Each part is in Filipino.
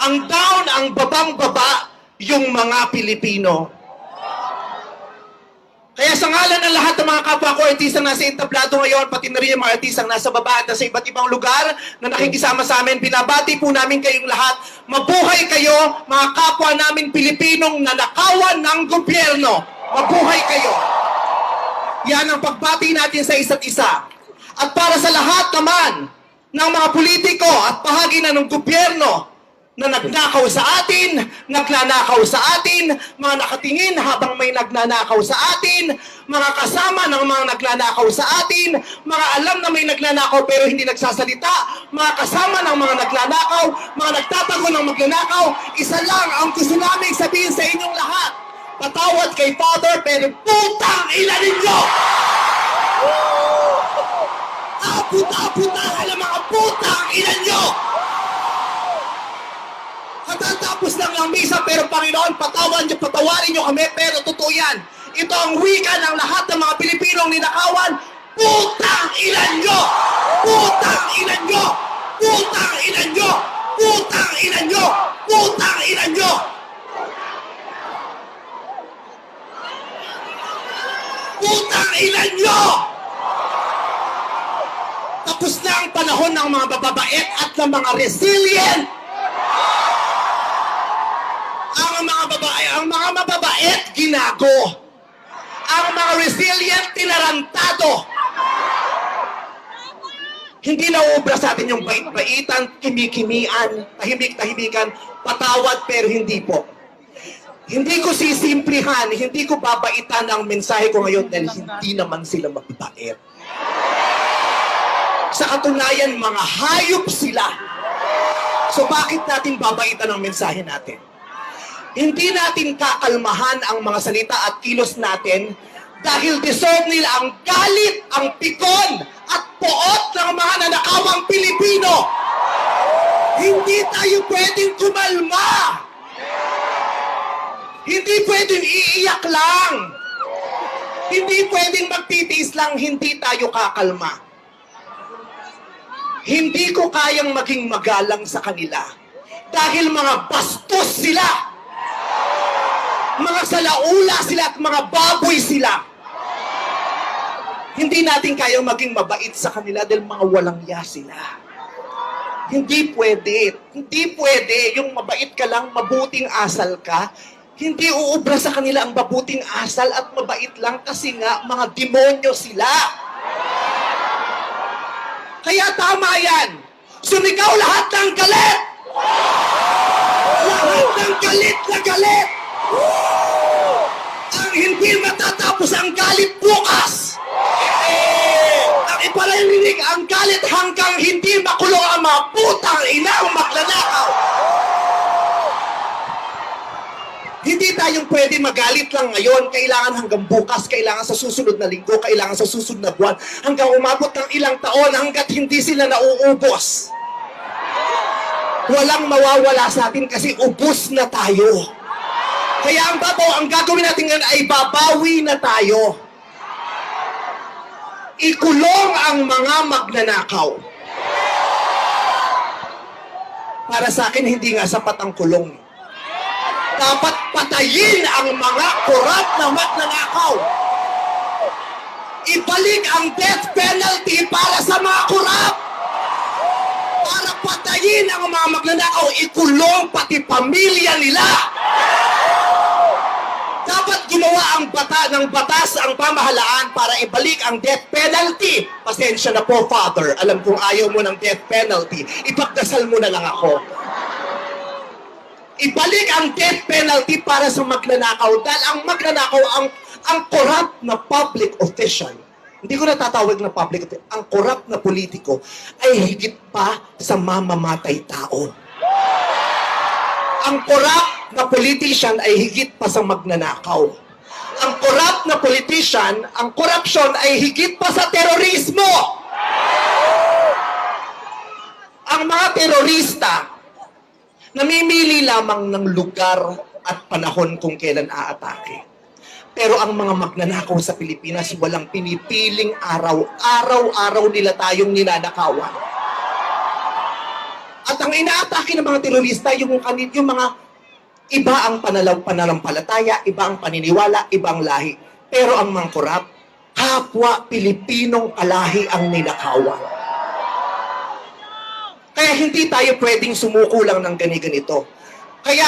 ang down, ang babang-baba, yung mga Pilipino. Kaya sa ngalan ng lahat ng mga kapwa ko artistang nasa entablado ngayon, pati na rin yung mga artistang nasa baba at nasa iba't ibang lugar na nakikisama sa amin, binabati po namin kayong lahat. Mabuhay kayo, mga kapwa namin Pilipinong nanakawan ng gobyerno. Mabuhay kayo. Yan ang pagbati natin sa isa't isa. At para sa lahat naman ng mga politiko at bahagi na ng gobyerno na nagnakaw sa atin, nagnanakaw sa atin, mga nakatingin habang may nagnanakaw sa atin, mga kasama ng mga nagnanakaw sa atin, mga alam na may nagnanakaw pero hindi nagsasalita, mga kasama ng mga nagnanakaw, mga nagtatago ng magnanakaw, isa lang ang gusto namin sabihin sa inyong lahat. Patawad kay Father, pero putang ina ninyo! Puta-puta ng mga putang ina nyo! Katatapos lang ng misa, pero Panginoon, patawarin nyo kami, pero totoo yan. Ito ang wika ng lahat ng mga Pilipinong ninakawan. Putang ina nyo! Putang ina nyo! Putang ina nyo! Putang ina nyo! Putang ina nyo! Putang ina nyo! Tapos na ang panahon ng mga bababait at ng mga resilient. Ang mga mababait, ginago. Ang mga resilient, tinarantado. Hindi nauubra sa atin yung bait-baitan, kimi-kimian, tahimik-tahimikan, patawad pero hindi po. Hindi ko sisimplihan, hindi ko babaitan ang mensahe ko ngayon dahil hindi naman sila mababait. Sa katunayan, mga hayop sila. So bakit natin babaitan ang mensahe natin? Hindi natin kakalmahan ang mga salita at kilos natin dahil deserve nila ang galit, ang pikon at poot ng mga nanakawang Pilipino. Hindi tayo pwedeng kumalma. Hindi pwedeng iiyak lang. Hindi pwedeng magtitiis lang, hindi tayo kakalma. Hindi ko kayang maging magalang sa kanila dahil mga bastos sila. Mga salaula sila at mga baboy sila. Hindi natin kayang maging mabait sa kanila dahil mga walang ya sila. Hindi pwede. Hindi pwede. Yung mabait ka lang, mabuting asal ka, hindi uubra sa kanila ang mabuting asal at mabait lang kasi nga mga demonyo sila. Kaya tama yan. Sumigaw lahat ng galit. Lahat ng galit na galit. Ang hindi matatapos ang galit bukas. Ang ipalalinig ang galit hanggang hindi makulong ang mga putang inang magnanakaw. Hindi tayong pwede magalit lang ngayon. Kailangan hanggang bukas, kailangan sa susunod na linggo, kailangan sa susunod na buwan, hanggang umabot ng ilang taon hanggat hindi sila nauubos. Walang mawawala sa atin kasi ubos na tayo. Kaya ang gagawin natin ngayon ay babawi na tayo. Ikulong ang mga magnanakaw. Para sa akin, hindi nga sapat ang kulong. Dapat patayin ang mga korap na magnanakaw. Ibalik ang death penalty para sa mga korap. Para patayin ang mga magnanakaw, ikulong pati pamilya nila. Dapat gumawa ang batas ang pamahalaan para ibalik ang death penalty. Pasensya na po, Father. Alam kong ayaw mo ng death penalty. Ipagdasal mo na lang ako. Ibalik ang death penalty para sa magnanakaw. Dahil ang magnanakaw, ang corrupt na public official, hindi ko natatawag na public official, ang corrupt na politiko ay higit pa sa mamamatay tao. Ang corrupt na politician ay higit pa sa magnanakaw. Ang corrupt na politician, ang corruption ay higit pa sa terorismo. Ang mga terorista, namimili lamang ng lugar at panahon kung kailan aatake. Pero ang mga magnanakaw sa Pilipinas, walang pinipiling araw. Araw-araw nila tayong ninanakawan. At At ang inaatake ng mga terorista, yung mga iba ang pananampalataya, iba ang paniniwala, iba ang lahi. Pero ang mga korap, kapwa Pilipinong kalahi ang ninakawan. Kaya hindi tayo pwedeng sumuko lang ng ganito. Kaya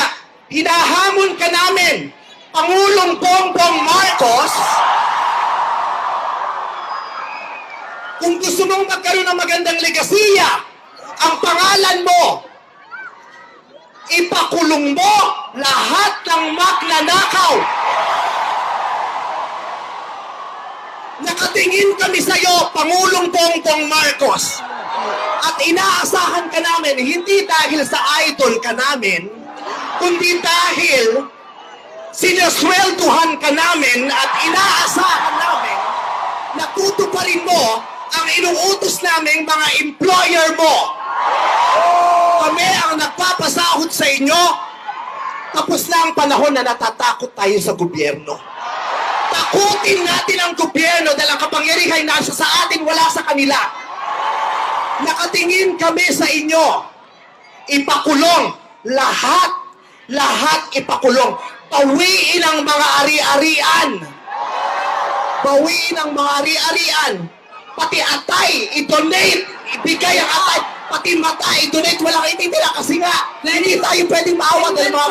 hinahamon ka namin, Pangulong Bongbong Marcos, kung gusto mong magkaroon ng magandang legasiya, ang pangalan mo, ipakulong mo lahat ng magnanakaw. Nakatingin kami sa iyo, Pangulong Bongbong Marcos. At inaasahan ka namin, hindi dahil sa idol ka namin, kundi dahil sinaswelduhan ka namin at inaasahan namin na tutuparin mo ang inuutos naming mga employer mo. Kami ang nagpapasahod sa inyo, tapos na ang panahon na natatakot tayo sa gobyerno. Takutin natin ang gobyerno dahil ang kapangyarihan nasa sa atin, wala sa kanila. Nakatingin kami sa inyo. Ipakulong. Lahat ipakulong. Bawiin ang mga ari-arian. Bawiin ang mga ari-arian. Pati atay, i-donate. Ibigay ang atay. Pati mata, i-donate. Walang ititira kasi nga, hindi tayo pwedeng maawa dahil mga